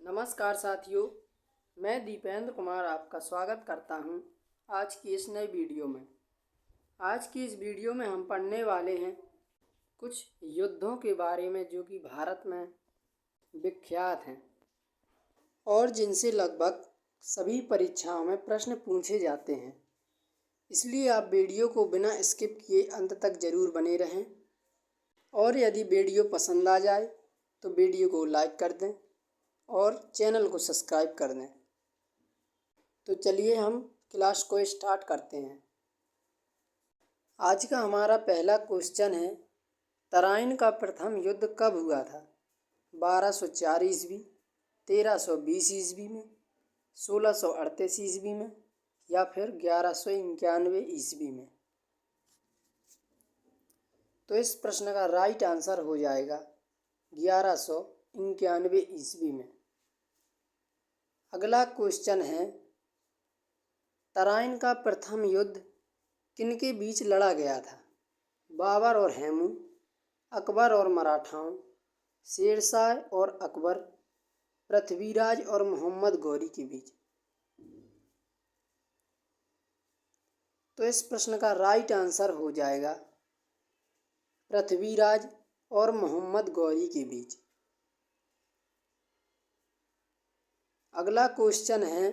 नमस्कार साथियों, मैं दीपेंद्र कुमार आपका स्वागत करता हूं आज की इस नई वीडियो में। आज की इस वीडियो में हम पढ़ने वाले हैं कुछ युद्धों के बारे में जो कि भारत में विख्यात हैं और जिनसे लगभग सभी परीक्षाओं में प्रश्न पूछे जाते हैं। इसलिए आप वीडियो को बिना स्किप किए अंत तक जरूर बने रहें और यदि वीडियो पसंद आ जाए तो वीडियो को लाइक कर दें और चैनल को सब्सक्राइब कर दें। तो चलिए हम क्लास को स्टार्ट करते हैं। आज का हमारा पहला क्वेश्चन है, तराइन का प्रथम युद्ध कब हुआ था? 1204 ईस्वी, 1320 ईस्वी में, 1638 ईस्वी में या फिर 1191 ईस्वी में? तो इस प्रश्न का राइट आंसर हो जाएगा 1191 ईस्वी में। अगला क्वेश्चन है, तराइन का प्रथम युद्ध किनके बीच लड़ा गया था? बाबर और हैमू, अकबर और मराठाओं, शेरशाह और अकबर, पृथ्वीराज और मोहम्मद गौरी के बीच? तो इस प्रश्न का राइट आंसर हो जाएगा पृथ्वीराज और मोहम्मद गौरी के बीच। अगला क्वेश्चन है,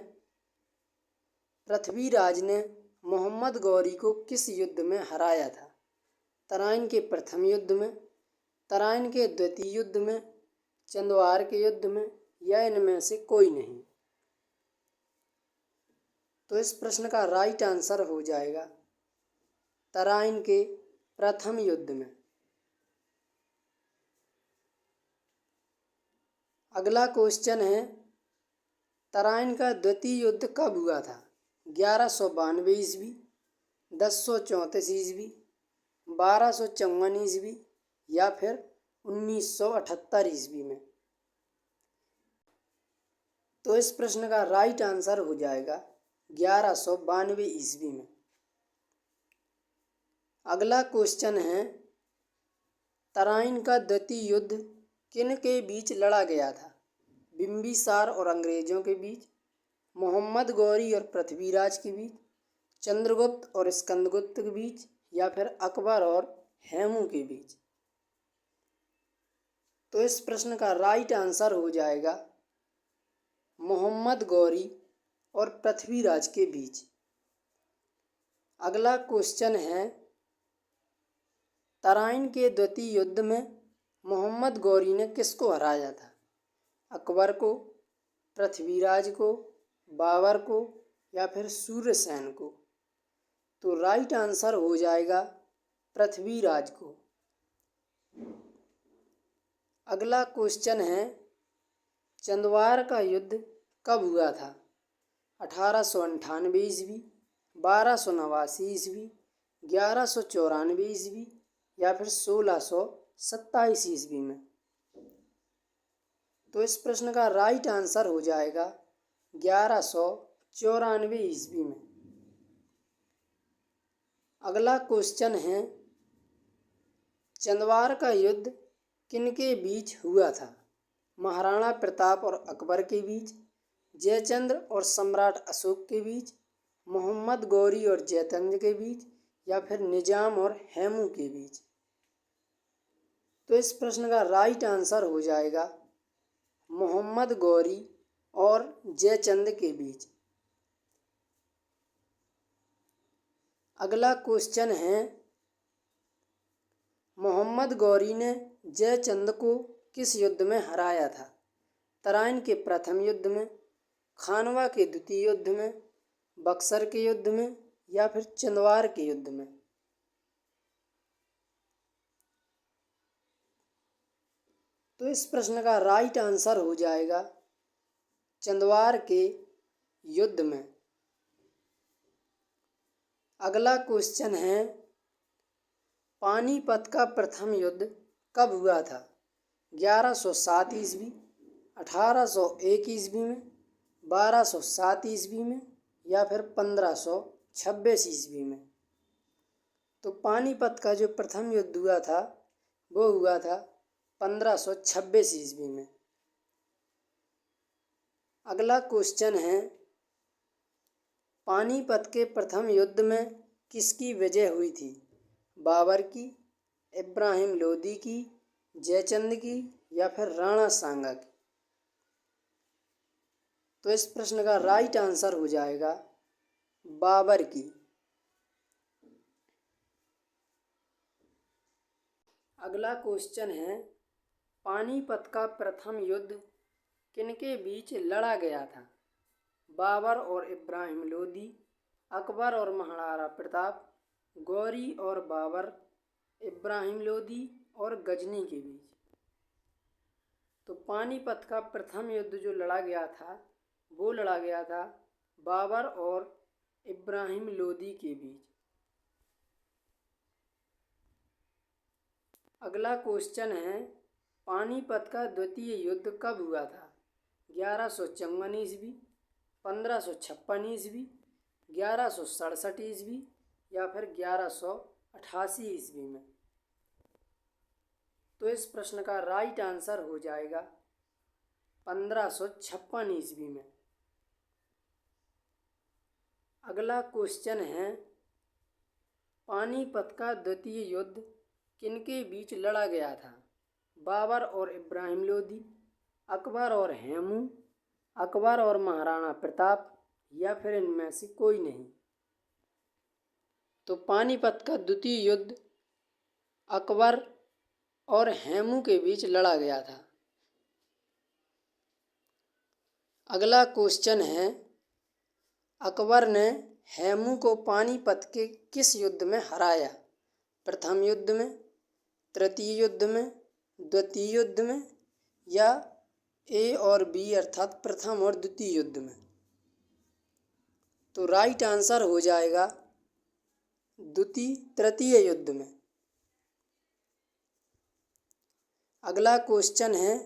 पृथ्वीराज ने मोहम्मद गौरी को किस युद्ध में हराया था? तराइन के प्रथम युद्ध में, तराइन के द्वितीय युद्ध में, चंद्वार के युद्ध में या इनमें से कोई नहीं? तो इस प्रश्न का राइट आंसर हो जाएगा तराइन के प्रथम युद्ध में। अगला क्वेश्चन है, तराइन का द्वितीय युद्ध कब हुआ था? 1192 ईस्वी, 1034 ईस्वी, 1254 ईस्वी या फिर 1978 ईस्वी में? तो इस प्रश्न का राइट आंसर हो जाएगा 1192 ईस्वी में। अगला क्वेश्चन है, तराइन का द्वितीय युद्ध किन के बीच लड़ा गया था? बिंबिसार और अंग्रेजों के बीच, मोहम्मद गौरी और पृथ्वीराज के बीच, चंद्रगुप्त और स्कंदगुप्त के बीच या फिर अकबर और हैमू के बीच? तो इस प्रश्न का राइट आंसर हो जाएगा मोहम्मद गौरी और पृथ्वीराज के बीच। अगला क्वेश्चन है, तराइन के द्वितीय युद्ध में मोहम्मद गौरी ने किसको हराया था? अकबर को, पृथ्वीराज को, बाबर को या फिर सूर्यसेन को? तो राइट आंसर हो जाएगा पृथ्वीराज को। अगला क्वेश्चन है, चंद्वार का युद्ध कब हुआ था? 1898 ईस्वी, 1289 ईस्वी, 1194 ईस्वी या फिर 1627 ईस्वी में? तो इस प्रश्न का राइट आंसर हो जाएगा 1194 ईस्वी में। अगला क्वेश्चन है, चंद्वार का युद्ध किनके बीच हुआ था? महाराणा प्रताप और अकबर के बीच, जयचंद्र और सम्राट अशोक के बीच, मोहम्मद गौरी और जयचंद्र के बीच या फिर निजाम और हैमू के बीच? तो इस प्रश्न का राइट आंसर हो जाएगा मोहम्मद गौरी और जयचंद के बीच। अगला क्वेश्चन है, मोहम्मद गौरी ने जयचंद को किस युद्ध में हराया था? तराइन के प्रथम युद्ध में, खानवा के द्वितीय युद्ध में, बक्सर के युद्ध में या फिर चंद्वार के युद्ध में? तो इस प्रश्न का राइट आंसर हो जाएगा चंद्वार के युद्ध में। अगला क्वेश्चन है, पानीपत का प्रथम युद्ध कब हुआ था? 1107 ईस्वी, 1801 ईस्वी में, 1207 ईस्वी में या फिर 1526 ईस्वी में? तो पानीपत का जो प्रथम युद्ध हुआ था वो हुआ था 1526 ईस्वी में। अगला क्वेश्चन है, पानीपत के प्रथम युद्ध में किसकी विजय हुई थी? बाबर की, इब्राहिम लोदी की, जयचंद की या फिर राणा सांगा की? तो इस प्रश्न का राइट आंसर हो जाएगा बाबर की। अगला क्वेश्चन है, पानीपत का प्रथम युद्ध किनके बीच लड़ा गया था? बाबर और इब्राहिम लोदी, अकबर और महाराणा प्रताप, गौरी और बाबर, इब्राहिम लोदी और गजनी के बीच। तो पानीपत का प्रथम युद्ध जो लड़ा गया था वो लड़ा गया था बाबर और इब्राहिम लोदी के बीच। अगला क्वेश्चन है, पानीपत का द्वितीय युद्ध कब हुआ था? 1154 ईस्वी, 1556 ईस्वी, 1167 ईस्वी या फिर 1188 ईस्वी में? तो इस प्रश्न का राइट आंसर हो जाएगा 1556 ईस्वी में। अगला क्वेश्चन है, पानीपत का द्वितीय युद्ध किनके बीच लड़ा गया था? बाबर और इब्राहिम लोदी, अकबर और हेमू, अकबर और महाराणा प्रताप या फिर इनमें से कोई नहीं? तो पानीपत का द्वितीय युद्ध अकबर और हेमू के बीच लड़ा गया था। अगला क्वेश्चन है, अकबर ने हेमू को पानीपत के किस युद्ध में हराया? प्रथम युद्ध में, तृतीय युद्ध में, द्वितीय युद्ध में या ए और बी अर्थात प्रथम और द्वितीय युद्ध में? तो राइट आंसर हो जाएगा तृतीय युद्ध में। अगला क्वेश्चन है,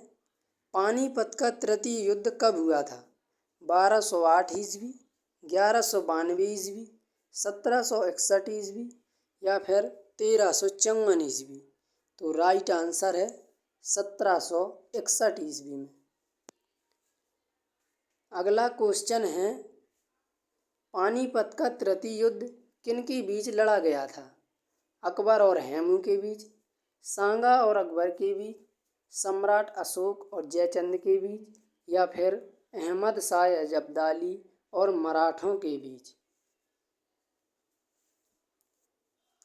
पानीपत का तृतीय युद्ध कब हुआ था? 1208 ईस्वी, 1192 ईस्वी, 1761 ईस्वी या फिर 1354 ईस्वी? तो राइट आंसर है 1761 ईस्वी में। अगला क्वेश्चन है, पानीपत का तृतीय युद्ध किनके बीच लड़ा गया था? अकबर और हेमू के बीच, सांगा और अकबर के बीच, सम्राट अशोक और जयचंद के बीच या फिर अहमद शाह अब्दाली और मराठों के बीच?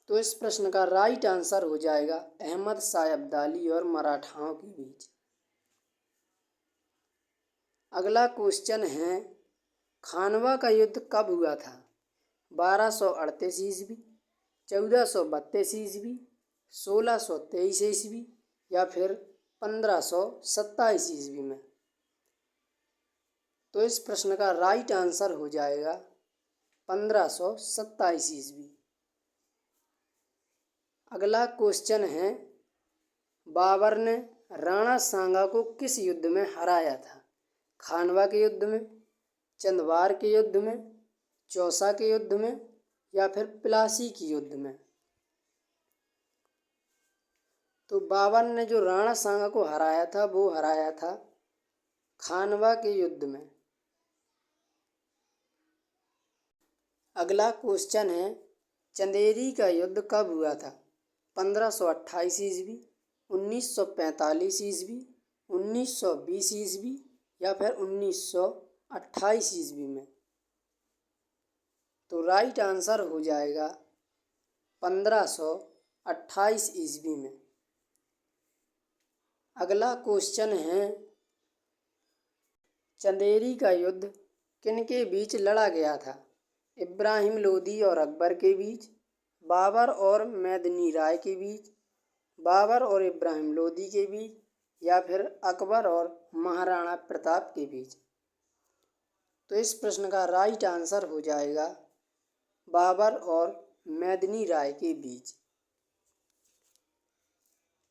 तो इस प्रश्न का राइट आंसर हो जाएगा अहमद शाह अब्दाली और मराठाओं के बीच। अगला क्वेश्चन है, खानवा का युद्ध कब हुआ था? 1238 ईस्वी, 1432 ईस्वी, 1623 ईस्वी या फिर 1527 ईस्वी में? तो इस प्रश्न का राइट आंसर हो जाएगा 1527 ईस्वी। अगला क्वेश्चन है, बाबर ने राणा सांगा को किस युद्ध में हराया था? खानवा के युद्ध में, चंदवार के युद्ध में, चौसा के युद्ध में या फिर प्लासी के युद्ध में? तो बाबर ने जो राणा सांगा को हराया था वो हराया था खानवा के युद्ध में। अगला क्वेश्चन है, चंदेरी का युद्ध कब हुआ था? 1528 ईस्वी, 1945 ईस्वी, 1920 ईस्वी या फिर 1928 ईस्वी में? तो राइट आंसर हो जाएगा 1528 ईस्वी में। अगला क्वेश्चन है, चंदेरी का युद्ध किनके बीच लड़ा गया था? इब्राहिम लोदी और अकबर के बीच, बाबर और मेदिनी राय के बीच, बाबर और इब्राहिम लोदी के बीच या फिर अकबर और महाराणा प्रताप के बीच? तो इस प्रश्न का राइट आंसर हो जाएगा बाबर और मेदिनी राय के बीच।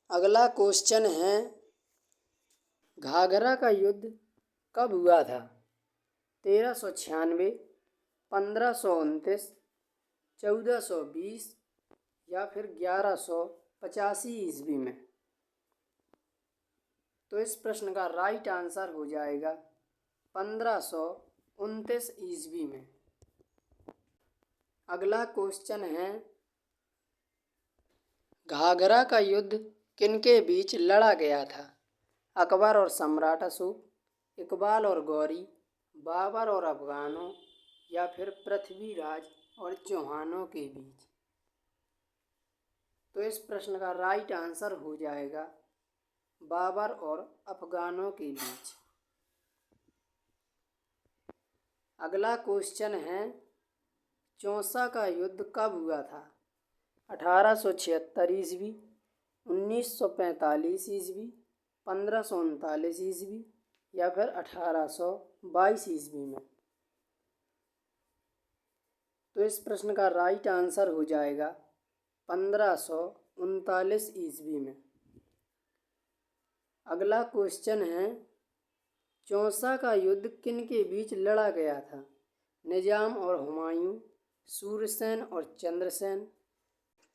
अगला क्वेश्चन है, घाघरा का युद्ध कब हुआ था? 1396, 1529, 1420 या फिर 1185 ईस्वी में? तो इस प्रश्न का राइट आंसर हो जाएगा 1529 ईस्वी में। अगला क्वेश्चन है, घाघरा का युद्ध किनके बीच लड़ा गया था? अकबर और सम्राट अशोक, इकबाल और गौरी, बाबर और अफगानों, या फिर पृथ्वीराज और चौहानों के बीच। तो इस प्रश्न का राइट आंसर हो जाएगा बाबर और अफगानों के बीच। अगला क्वेश्चन है, चौसा का युद्ध कब हुआ था? 1876 ईस्वी, 1945 ईस्वी, 1539 ईस्वी, या फिर 1822 ईस्वी में। तो इस प्रश्न का राइट आंसर हो जाएगा 1539 ईस्वी में। अगला क्वेश्चन है, चौसा का युद्ध किन के बीच लड़ा गया था? निजाम और हुमायूं, सूरसेन और चंद्रसेन,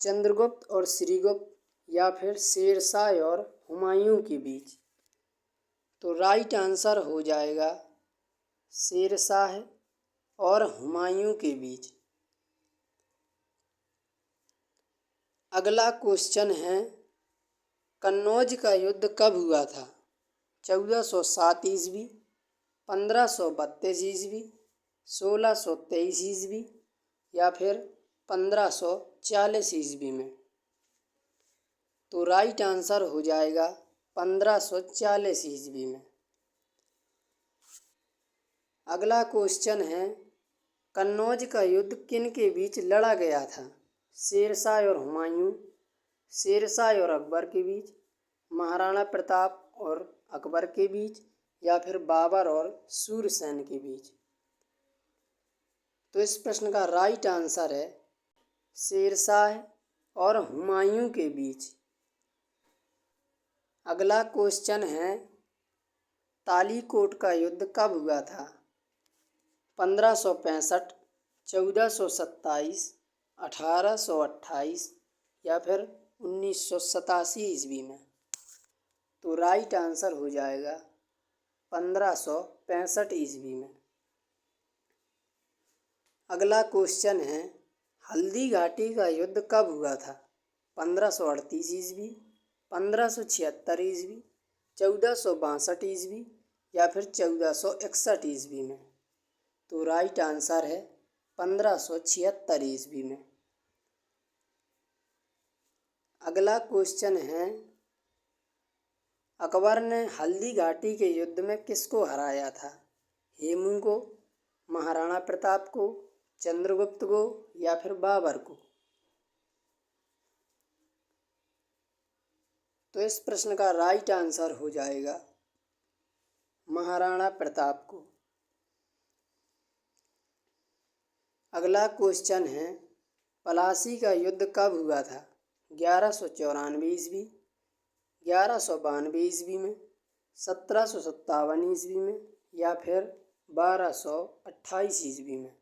चंद्रगुप्त और श्रीगुप्त, या फिर शेरशाह और हुमायूं के बीच। तो राइट आंसर हो जाएगा शेरशाह और हुमायूं के बीच। अगला क्वेश्चन है, कन्नौज का युद्ध कब हुआ था? 1407 ईस्वी, 1532 ईस्वी, 1623 ईस्वी, या फिर 1540 ईस्वी में। तो राइट आंसर हो जाएगा 1540 ईस्वी में। अगला क्वेश्चन है, कन्नौज का युद्ध किन के बीच लड़ा गया था? शेरशाह और हुमायूं, शेरशाह और अकबर के बीच, महाराणा प्रताप और अकबर के बीच, या फिर बाबर और सूरसेन के बीच। तो इस प्रश्न का राइट आंसर है शेरशाह और हुमायूं के बीच। अगला क्वेश्चन है, तालीकोट का युद्ध कब हुआ था? 1565, 1427, 1828, या फिर 1987 ईस्वी में। तो राइट आंसर हो जाएगा 1565 ईस्वी में। अगला क्वेश्चन है, हल्दी घाटी का युद्ध कब हुआ था? 1538 ईस्वी, 1576 ईस्वी, 1462 ईस्वी, या फिर 1461 ईस्वी में। तो राइट आंसर है 1576 ईस्वी में। अगला क्वेश्चन है, अकबर ने हल्दी घाटी के युद्ध में किसको हराया था? हेमू को, महाराणा प्रताप को, चंद्रगुप्त को, या फिर बाबर को। तो इस प्रश्न का राइट आंसर हो जाएगा महाराणा प्रताप को। अगला क्वेश्चन है, पलासी का युद्ध कब हुआ था? 1194 ईस्वी, 1192 ईस्वी में, 1757 ईस्वी में, या फिर 1228 ईस्वी में।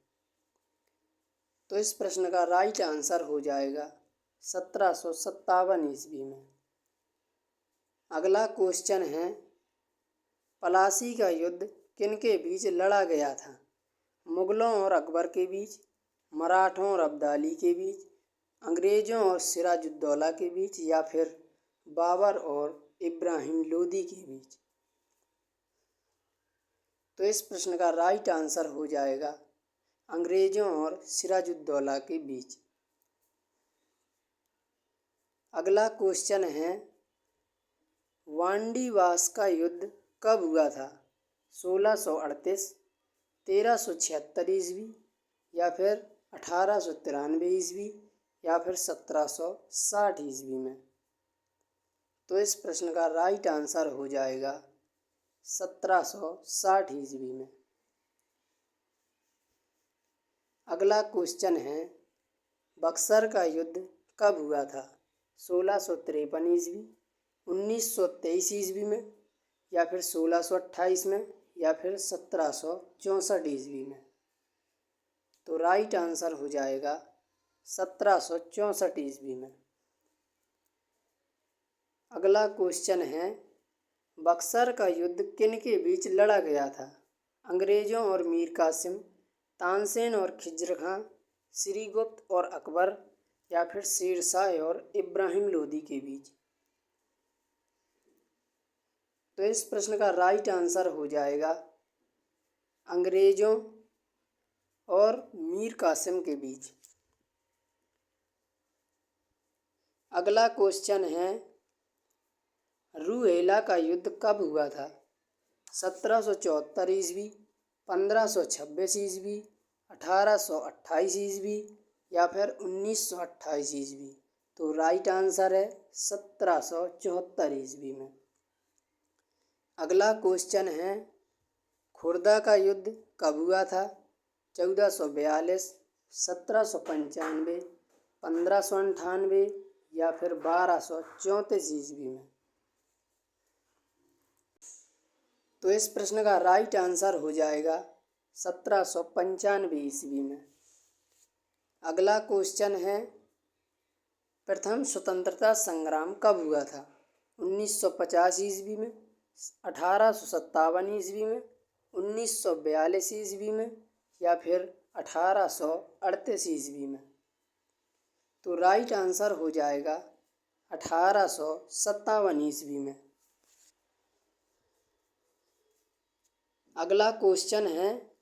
तो इस प्रश्न का राइट आंसर हो जाएगा 1757 ईस्वी में। अगला क्वेश्चन है, पलासी का युद्ध किनके बीच लड़ा गया था? मुगलों और अकबर के बीच, मराठों और अब्दाली के बीच, अंग्रेजों और सिराजुद्दौला के बीच, या फिर बाबर और इब्राहिम लोदी के बीच। तो इस प्रश्न का राइट आंसर हो जाएगा अंग्रेजों और सिराजुद्दौला के बीच। अगला क्वेश्चन है, वांडीवास का युद्ध कब हुआ था? 1638, 1376 ईस्वी, या फिर 1893 ईस्वी, या फिर 1760 ईस्वी में। तो इस प्रश्न का राइट आंसर हो जाएगा 1760 ईस्वी में। अगला क्वेश्चन है, बक्सर का युद्ध कब हुआ था? 1653 ईस्वी, 1923 ईस्वी में, या फिर 1628 में, या फिर 1764 ईस्वी में। तो राइट आंसर हो जाएगा 1764 ईस्वी में। अगला क्वेश्चन है, बक्सर का युद्ध किन के बीच लड़ा गया था? अंग्रेज़ों और मीर कासिम, तानसेन और खिज़्र खां, श्रीगुप्त और अकबर, या फिर शेरशाह और इब्राहिम लोदी के बीच। तो इस प्रश्न का राइट आंसर हो जाएगा अंग्रेज़ों और मीर कासिम के बीच। अगला क्वेश्चन है, रूहेला का युद्ध कब हुआ था? 1774 ईस्वी, 1526 ईस्वी, 1828 ईस्वी, या फिर 1928 ईस्वी। तो राइट आंसर है 1774 ईस्वी में। अगला क्वेश्चन है, खुर्दा का युद्ध कब हुआ था? 1442, 1795, 1598, या फिर 1234 ईस्वी में। तो इस प्रश्न का राइट आंसर हो जाएगा 1795 ईस्वी में। अगला क्वेश्चन है, प्रथम स्वतंत्रता संग्राम कब हुआ था? 1950 ईस्वी में, 1857 ईस्वी में, 1942 ईस्वी में, या फिर 1838 ईस्वी में। तो राइट आंसर हो जाएगा 1857 ईस्वी में। अगला क्वेश्चन है,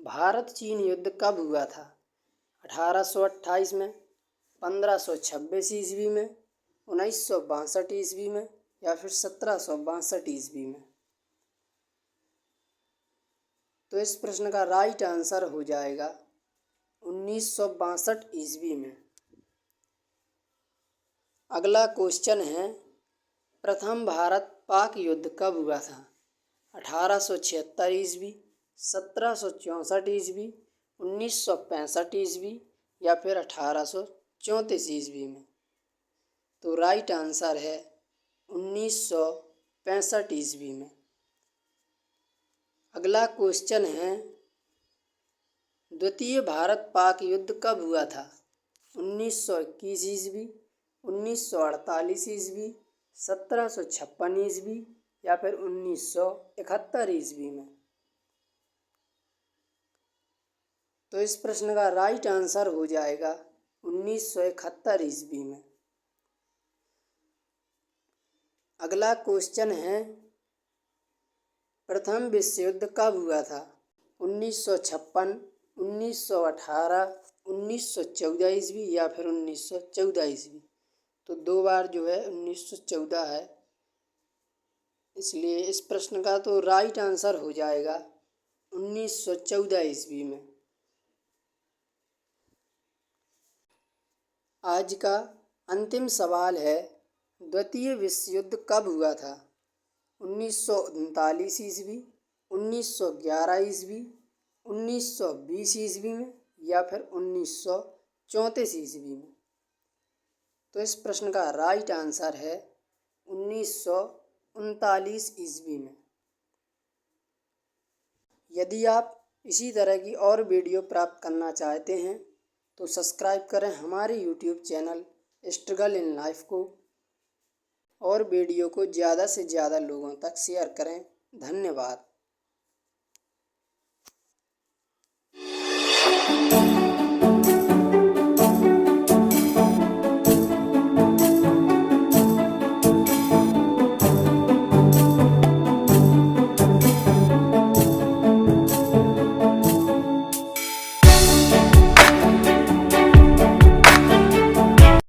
भारत चीन युद्ध कब हुआ था? 1828 में, 1526 ईस्वी में, 1962 ईस्वी में, या फिर 1762 ईस्वी में। तो इस प्रश्न का राइट आंसर हो जाएगा 1962 ईस्वी में। अगला क्वेश्चन है, प्रथम भारत पाक युद्ध कब हुआ था? 1876 ईस्वी, 1764 ईस्वी, 1965 ईस्वी, या फिर 1834 ईस्वी में। तो राइट आंसर है 1965 ईस्वी में। अगला क्वेश्चन है, द्वितीय भारत पाक युद्ध कब हुआ था? 1921 ईस्वी, 1948 ईस्वी, 1756 ईस्वी, या फिर 1971 ईस्वी में। तो इस प्रश्न का राइट आंसर हो जाएगा 1971 ईस्वी में। अगला क्वेश्चन है, प्रथम विश्व युद्ध कब हुआ था? 1956, 1918, 1914 ईस्वी, या फिर 1914 ईस्वी। तो दो बार जो है 1914 है, इसलिए इस प्रश्न का तो राइट आंसर हो जाएगा 1914 ईस्वी में। आज का अंतिम सवाल है, द्वितीय विश्व युद्ध कब हुआ था? 1939 ईस्वी, 1911 ईस्वी, 1920 ईस्वी में, या फिर 1934 ईस्वी में। तो इस प्रश्न का राइट आंसर है 1939 ईस्वी में। यदि आप इसी तरह की और वीडियो प्राप्त करना चाहते हैं तो सब्सक्राइब करें हमारे YouTube channel struggle in life को, और वीडियो को ज़्यादा से ज़्यादा लोगों तक शेयर करें। धन्यवाद।